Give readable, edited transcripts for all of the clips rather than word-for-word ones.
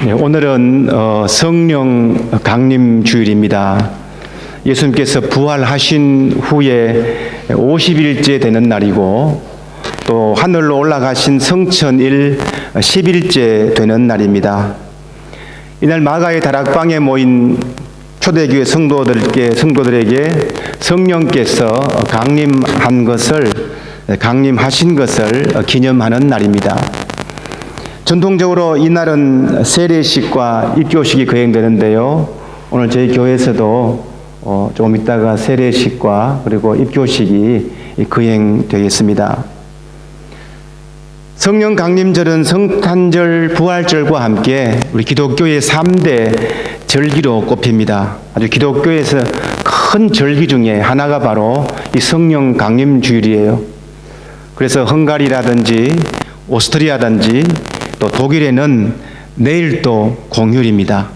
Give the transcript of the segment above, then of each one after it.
네, 오늘은 성령 강림 주일입니다. 예수님께서 부활하신 후에 50일째 되는 날이고 또 하늘로 올라가신 성천일 10일째 되는 날입니다. 이날 마가의 다락방에 모인 초대교회 성도들에게 성령께서 강림하신 것을 기념하는 날입니다. 전통적으로 이날은 세례식과 입교식이 거행되는데요. 오늘 저희 교회에서도 조금 있다가 세례식과 그리고 입교식이 거행되겠습니다. 성령 강림절은 성탄절, 부활절과 함께 우리 기독교의 3대 절기로 꼽힙니다. 아주 기독교에서 큰 절기 중에 하나가 바로 이 성령 강림 주일이에요. 그래서 헝가리라든지 오스트리아든지 또 독일에는 내일 또 공휴일입니다.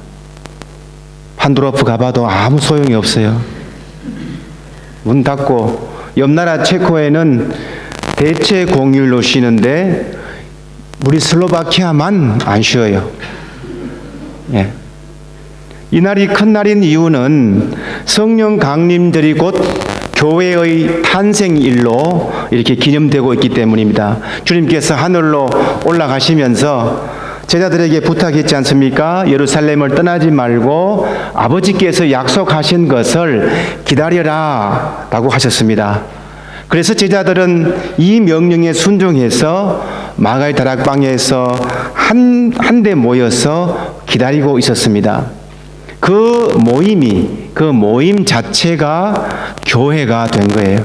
판도로프 가봐도 아무 소용이 없어요. 문 닫고 옆 나라 체코에는 대체 공휴일로 쉬는데 우리 슬로바키아만 안 쉬어요. 예. 이날이 큰 날인 이유는 성령 강림절이 곧 교회의 탄생일로 이렇게 기념되고 있기 때문입니다. 주님께서 하늘로 올라가시면서 제자들에게 부탁했지 않습니까? 예루살렘을 떠나지 말고 아버지께서 약속하신 것을 기다려라 라고 하셨습니다. 그래서 제자들은 이 명령에 순종해서 마가의 다락방에서 한 데 모여서 기다리고 있었습니다. 그 모임 자체가 교회가 된 거예요.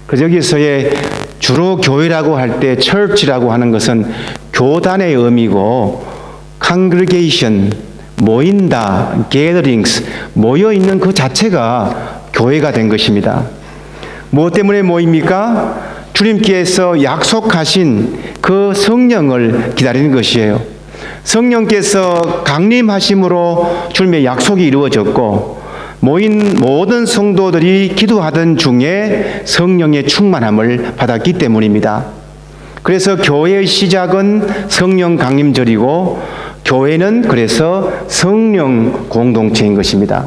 그래서 여기서의 주로 교회라고 할 때 church라고 하는 것은 교단의 의미고 congregation, 모인다, gatherings, 모여있는 그 자체가 교회가 된 것입니다. 무엇 때문에 모입니까? 주님께서 약속하신 그 성령을 기다리는 것이에요. 성령께서 강림하심으로 주님의 약속이 이루어졌고 모인 모든 성도들이 기도하던 중에 성령의 충만함을 받았기 때문입니다. 그래서 교회의 시작은 성령 강림절이고 교회는 그래서 성령 공동체인 것입니다.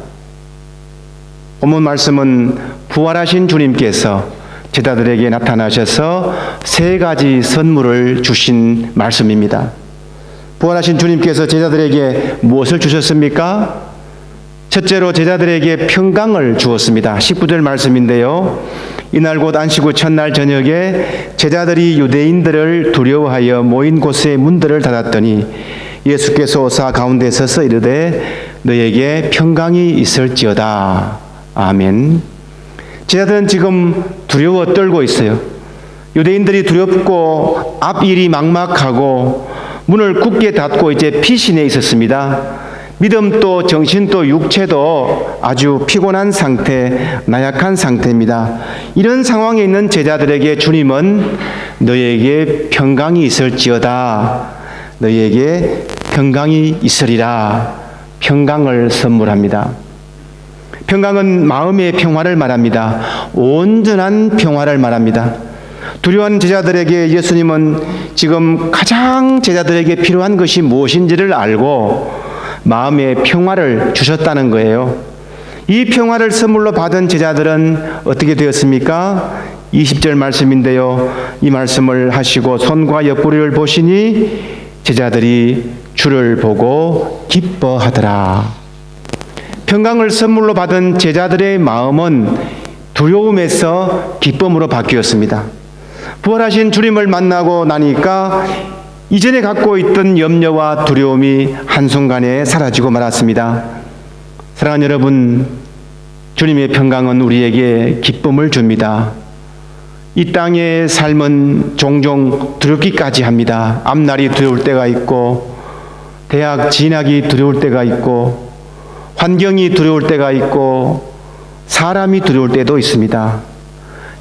본문 말씀은 부활하신 주님께서 제자들에게 나타나셔서 세 가지 선물을 주신 말씀입니다. 부활하신 주님께서 제자들에게 무엇을 주셨습니까? 첫째로 제자들에게 평강을 주었습니다. 19절 말씀인데요. 이날 곧 안식 후 첫날 저녁에 제자들이 유대인들을 두려워하여 모인 곳의 문들을 닫았더니 예수께서 오사 가운데 서서 이르되 너에게 평강이 있을지어다. 아멘. 제자들은 지금 두려워 떨고 있어요. 유대인들이 두렵고 앞일이 막막하고 문을 굳게 닫고 이제 피신해 있었습니다. 믿음도 정신도 육체도 아주 피곤한 상태, 나약한 상태입니다. 이런 상황에 있는 제자들에게 주님은 너에게 평강이 있을지어다. 너에게 평강이 있으리라. 평강을 선물합니다. 평강은 마음의 평화를 말합니다. 온전한 평화를 말합니다. 두려워하는 제자들에게 예수님은 지금 가장 제자들에게 필요한 것이 무엇인지를 알고 마음의 평화를 주셨다는 거예요. 이 평화를 선물로 받은 제자들은 어떻게 되었습니까? 20절 말씀인데요. 이 말씀을 하시고 손과 옆구리를 보시니 제자들이 주를 보고 기뻐하더라. 평강을 선물로 받은 제자들의 마음은 두려움에서 기쁨으로 바뀌었습니다. 부활하신 주님을 만나고 나니까 이전에 갖고 있던 염려와 두려움이 한순간에 사라지고 말았습니다. 사랑하는 여러분, 주님의 평강은 우리에게 기쁨을 줍니다. 이 땅의 삶은 종종 두렵기까지 합니다. 앞날이 두려울 때가 있고 대학 진학이 두려울 때가 있고 환경이 두려울 때가 있고 사람이 두려울 때도 있습니다.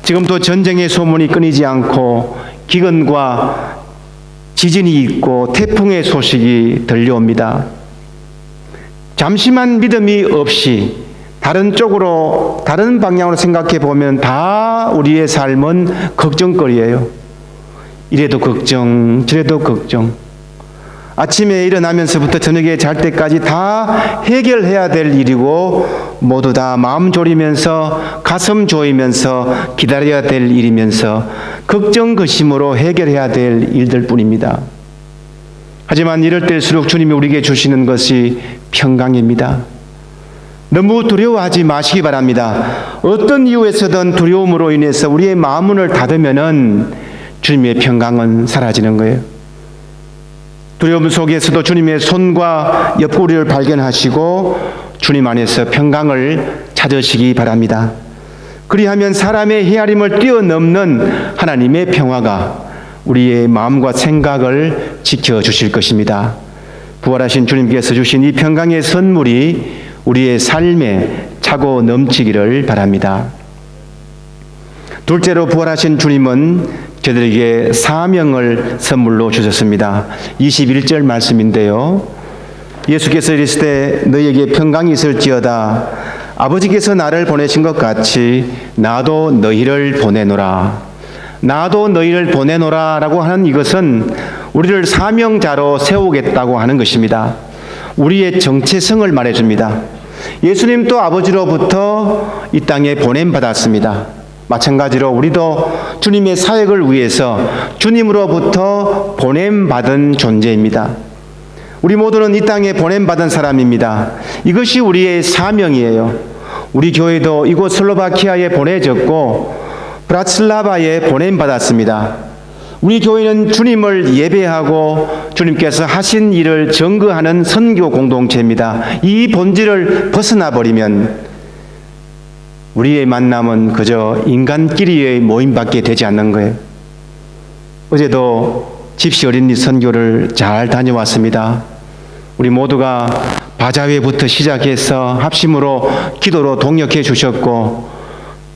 지금도 전쟁의 소문이 끊이지 않고 기근과 지진이 있고 태풍의 소식이 들려옵니다. 잠시만 믿음이 없이 다른 방향으로 생각해 보면 다 우리의 삶은 걱정거리예요. 이래도 걱정, 저래도 걱정. 아침에 일어나면서부터 저녁에 잘 때까지 다 해결해야 될 일이고 모두 다 마음 졸이면서 가슴 조이면서 기다려야 될 일이면서 걱정거심으로 해결해야 될 일들 뿐입니다. 하지만 이럴 때일수록 주님이 우리에게 주시는 것이 평강입니다. 너무 두려워하지 마시기 바랍니다. 어떤 이유에서든 두려움으로 인해서 우리의 마음문을 닫으면은 주님의 평강은 사라지는 거예요. 두려움 속에서도 주님의 손과 옆구리를 발견하시고 주님 안에서 평강을 찾으시기 바랍니다. 그리하면 사람의 헤아림을 뛰어넘는 하나님의 평화가 우리의 마음과 생각을 지켜주실 것입니다. 부활하신 주님께서 주신 이 평강의 선물이 우리의 삶에 차고 넘치기를 바랍니다. 둘째로 부활하신 주님은 저들에게 사명을 선물로 주셨습니다. 21절 말씀인데요. 예수께서 이르시되 너희에게 평강이 있을지어다. 아버지께서 나를 보내신 것 같이 나도 너희를 보내노라. 나도 너희를 보내노라 라고 하는 이것은 우리를 사명자로 세우겠다고 하는 것입니다. 우리의 정체성을 말해줍니다. 예수님도 아버지로부터 이 땅에 보냄받았습니다. 마찬가지로 우리도 주님의 사역을 위해서 주님으로부터 보냄받은 존재입니다. 우리 모두는 이 땅에 보냄받은 사람입니다. 이것이 우리의 사명이에요. 우리 교회도 이곳 슬로바키아에 보내졌고 브라슬라바에 보냄받았습니다. 우리 교회는 주님을 예배하고 주님께서 하신 일을 증거하는 선교 공동체입니다. 이 본질을 벗어나 버리면 우리의 만남은 그저 인간끼리의 모임밖에 되지 않는 거예요. 어제도 집시 어린이 선교를 잘 다녀왔습니다. 우리 모두가 바자회부터 시작해서 합심으로 기도로 동역해 주셨고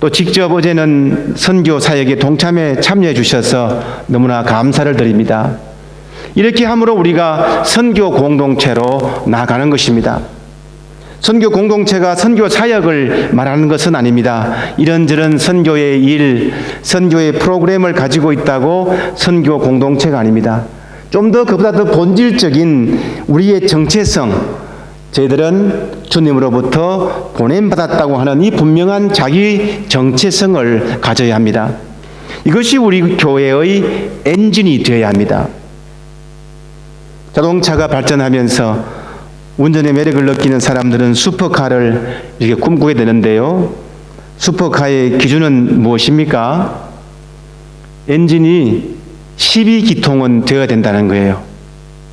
또 직접 어제는 선교 사역에 동참에 참여해 주셔서 너무나 감사를 드립니다. 이렇게 함으로 우리가 선교 공동체로 나아가는 것입니다. 선교 공동체가 선교 사역을 말하는 것은 아닙니다. 이런저런 선교의 일, 선교의 프로그램을 가지고 있다고 선교 공동체가 아닙니다. 좀 더 그보다 더 본질적인 우리의 정체성, 저희들은 주님으로부터 보냄받았다고 하는 이 분명한 자기 정체성을 가져야 합니다. 이것이 우리 교회의 엔진이 되어야 합니다. 자동차가 발전하면서 운전의 매력을 느끼는 사람들은 슈퍼카를 이렇게 꿈꾸게 되는데요. 슈퍼카의 기준은 무엇입니까? 엔진이 12기통은 되어야 된다는 거예요.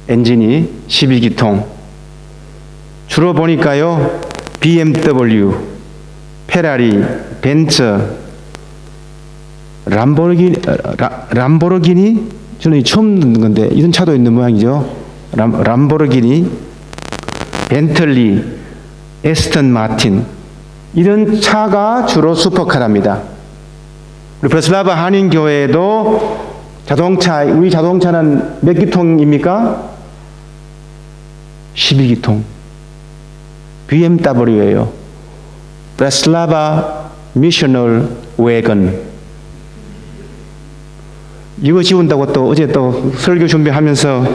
엔진이 12기통. 주로 보니까요, BMW, 페라리, 벤츠, 람보르기니? 저는 처음 듣는 건데 이런 차도 있는 모양이죠. 람보르기니, 벤틀리, 에스턴 마틴, 이런 차가 주로 슈퍼카랍니다. 우리 브라슬라바 한인교회에도 자동차, 우리 자동차는 몇 기통입니까? 12기통. BMW예요. 브라슬라바 미셔널 웨건. 이거 지운다고 또 어제 또 설교 준비하면서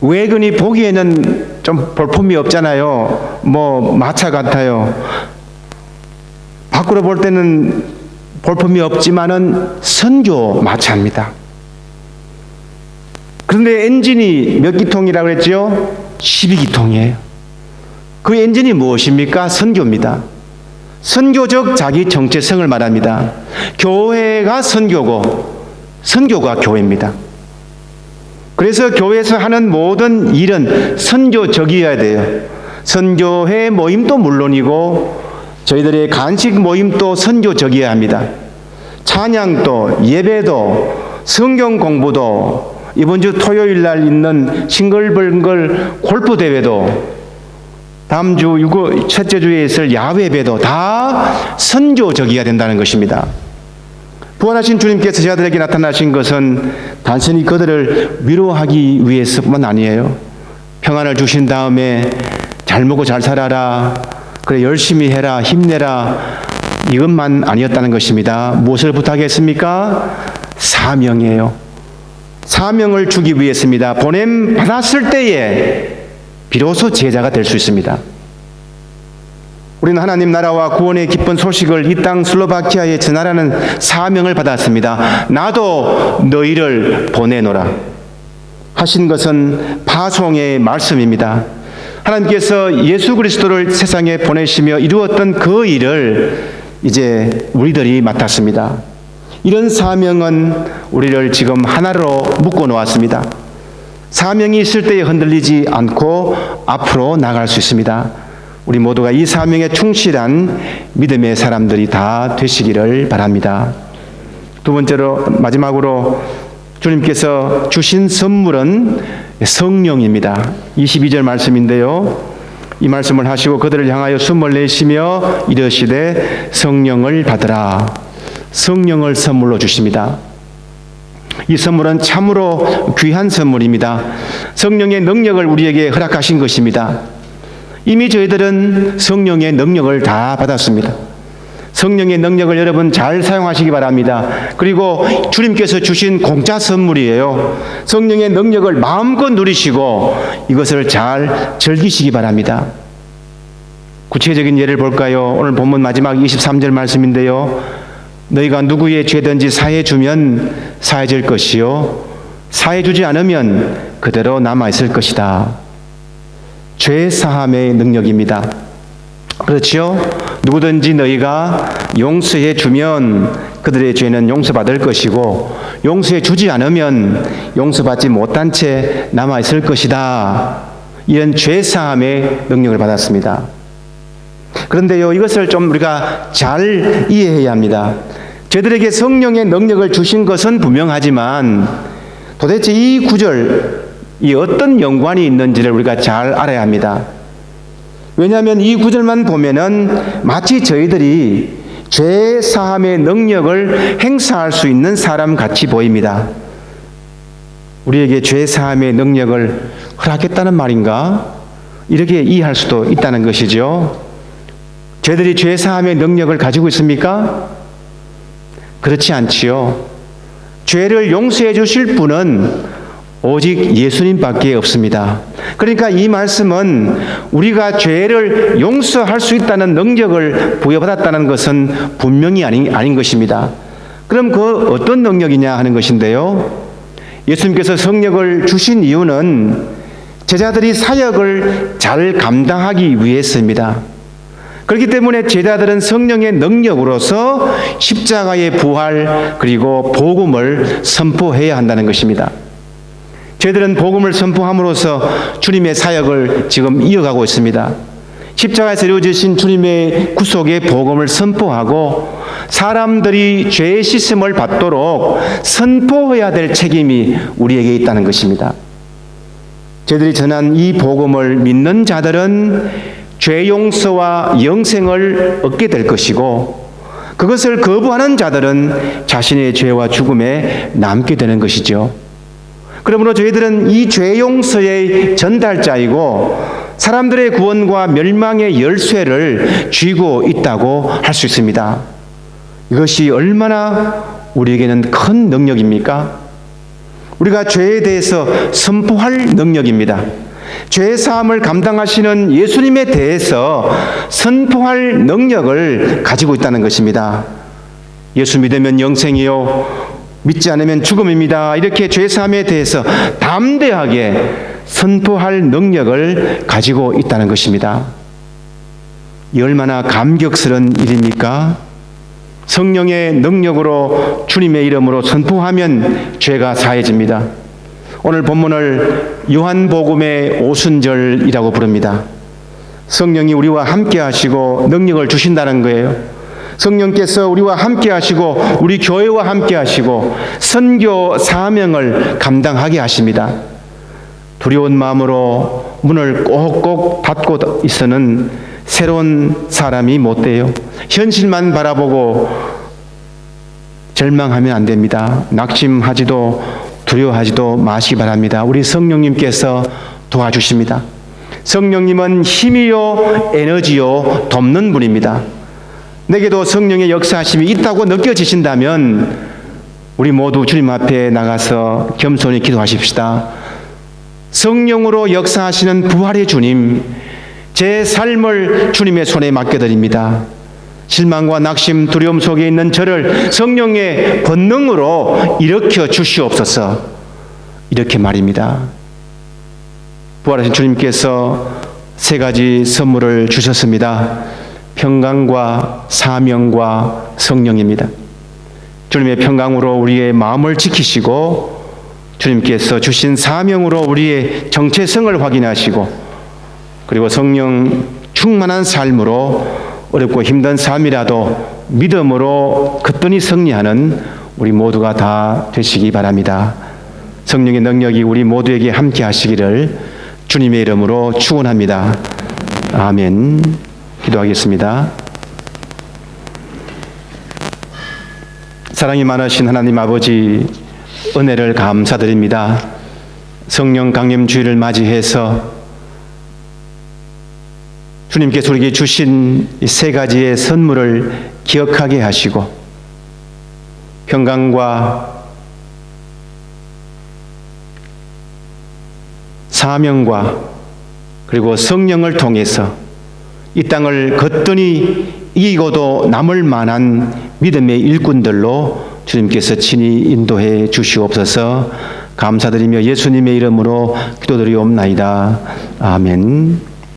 웨건이 보기에는 좀 볼품이 없잖아요. 뭐 마차 같아요. 밖으로 볼 때는 볼품이 없지만은 선교 마차입니다. 그런데 엔진이 몇 기통이라고 그랬죠? 12기통이에요. 그 엔진이 무엇입니까? 선교입니다. 선교적 자기 정체성을 말합니다. 교회가 선교고 선교가 교회입니다. 그래서 교회에서 하는 모든 일은 선교적이어야 돼요. 선교회 모임도 물론이고 저희들의 간식 모임도 선교적이어야 합니다. 찬양도, 예배도, 성경 공부도, 이번 주 토요일 날 있는 싱글벙글 골프 대회도, 다음 주 첫째 주에 있을 야외 예배도 다 선교적이어야 된다는 것입니다. 부활하신 주님께서 저들에게 나타나신 것은 단순히 그들을 위로하기 위해서뿐만 아니에요. 평안을 주신 다음에 잘 먹고 잘 살아라, 그래 열심히 해라, 힘내라, 이것만 아니었다는 것입니다. 무엇을 부탁했습니까? 사명이에요. 사명을 주기 위해서입니다. 보냄 받았을 때에 비로소 제자가 될 수 있습니다. 우리는 하나님 나라와 구원의 기쁜 소식을 이 땅 슬로바키아에 전하라는 사명을 받았습니다. 나도 너희를 보내노라 하신 것은 파송의 말씀입니다. 하나님께서 예수 그리스도를 세상에 보내시며 이루었던 그 일을 이제 우리들이 맡았습니다. 이런 사명은 우리를 지금 하나로 묶어 놓았습니다. 사명이 있을 때에 흔들리지 않고 앞으로 나갈 수 있습니다. 우리 모두가 이 사명에 충실한 믿음의 사람들이 다 되시기를 바랍니다. 두 번째로 마지막으로 주님께서 주신 선물은 성령입니다. 22절 말씀인데요. 이 말씀을 하시고 그들을 향하여 숨을 내쉬며 이르시되 성령을 받으라. 성령을 선물로 주십니다. 이 선물은 참으로 귀한 선물입니다. 성령의 능력을 우리에게 허락하신 것입니다. 이미 저희들은 성령의 능력을 다 받았습니다. 성령의 능력을 여러분 잘 사용하시기 바랍니다. 그리고 주님께서 주신 공짜 선물이에요. 성령의 능력을 마음껏 누리시고 이것을 잘 즐기시기 바랍니다. 구체적인 예를 볼까요? 오늘 본문 마지막 23절 말씀인데요. 너희가 누구의 죄든지 사해 주면 사해질 것이요 사해 주지 않으면 그대로 남아 있을 것이다. 죄 사함의 능력입니다. 그렇죠? 누구든지 너희가 용서해 주면 그들의 죄는 용서받을 것이고 용서해 주지 않으면 용서받지 못한 채 남아 있을 것이다. 이런 죄 사함의 능력을 받았습니다. 그런데요, 이것을 좀 우리가 잘 이해해야 합니다. 저들에게 성령의 능력을 주신 것은 분명하지만 도대체 이 구절 이 어떤 연관이 있는지를 우리가 잘 알아야 합니다. 왜냐하면 이 구절만 보면은 마치 저희들이 죄 사함의 능력을 행사할 수 있는 사람 같이 보입니다. 우리에게 죄 사함의 능력을 허락했다는 말인가? 이렇게 이해할 수도 있다는 것이죠. 저희들이 죄 사함의 능력을 가지고 있습니까? 그렇지 않지요. 죄를 용서해 주실 분은 오직 예수님밖에 없습니다. 그러니까 이 말씀은 우리가 죄를 용서할 수 있다는 능력을 부여받았다는 것은 분명히 아닌 것입니다. 그럼 그 어떤 능력이냐 하는 것인데요. 예수님께서 성령을 주신 이유는 제자들이 사역을 잘 감당하기 위해서입니다. 그렇기 때문에 제자들은 성령의 능력으로서 십자가의 부활 그리고 복음을 선포해야 한다는 것입니다. 저희들은 복음을 선포함으로써 주님의 사역을 지금 이어가고 있습니다. 십자가에서 이루어지신 주님의 구속의 복음을 선포하고 사람들이 죄의 씻음을 받도록 선포해야 될 책임이 우리에게 있다는 것입니다. 저희들이 전한 이 복음을 믿는 자들은 죄 용서와 영생을 얻게 될 것이고 그것을 거부하는 자들은 자신의 죄와 죽음에 남게 되는 것이죠. 그러므로 저희들은 이 죄 용서의 전달자이고 사람들의 구원과 멸망의 열쇠를 쥐고 있다고 할 수 있습니다. 이것이 얼마나 우리에게는 큰 능력입니까? 우리가 죄에 대해서 선포할 능력입니다. 죄 사함을 감당하시는 예수님에 대해서 선포할 능력을 가지고 있다는 것입니다. 예수 믿으면 영생이요 믿지 않으면 죽음입니다. 이렇게 죄 사함에 대해서 담대하게 선포할 능력을 가지고 있다는 것입니다. 이 얼마나 감격스러운 일입니까? 성령의 능력으로 주님의 이름으로 선포하면 죄가 사해집니다. 오늘 본문을 요한복음의 오순절이라고 부릅니다. 성령이 우리와 함께 하시고 능력을 주신다는 거예요. 성령께서 우리와 함께 하시고 우리 교회와 함께 하시고 선교 사명을 감당하게 하십니다. 두려운 마음으로 문을 꼭꼭 닫고 있어는 새로운 사람이 못 돼요. 현실만 바라보고 절망하면 안 됩니다. 낙심하지도 두려워하지도 마시기 바랍니다. 우리 성령님께서 도와주십니다. 성령님은 힘이요 에너지요 돕는 분입니다. 내게도 성령의 역사하심이 있다고 느껴지신다면 우리 모두 주님 앞에 나가서 겸손히 기도하십시다. 성령으로 역사하시는 부활의 주님, 제 삶을 주님의 손에 맡겨드립니다. 실망과 낙심, 두려움 속에 있는 저를 성령의 권능으로 일으켜 주시옵소서. 이렇게 말입니다. 부활하신 주님께서 세 가지 선물을 주셨습니다. 평강과 사명과 성령입니다. 주님의 평강으로 우리의 마음을 지키시고, 주님께서 주신 사명으로 우리의 정체성을 확인하시고, 그리고 성령 충만한 삶으로 어렵고 힘든 삶이라도 믿음으로 거뜬히 승리하는 우리 모두가 다 되시기 바랍니다. 성령의 능력이 우리 모두에게 함께 하시기를 주님의 이름으로 축원합니다. 아멘. 기도하겠습니다. 사랑이 많으신 하나님 아버지, 은혜를 감사드립니다. 성령 강림 주일을 맞이해서 주님께서 우리에게 주신 이 세 가지의 선물을 기억하게 하시고, 평강과 사명과 그리고 성령을 통해서 이 땅을 거뜬히 이기고도 남을 만한 믿음의 일꾼들로 주님께서 친히 인도해 주시옵소서. 감사드리며 예수님의 이름으로 기도드리옵나이다. 아멘.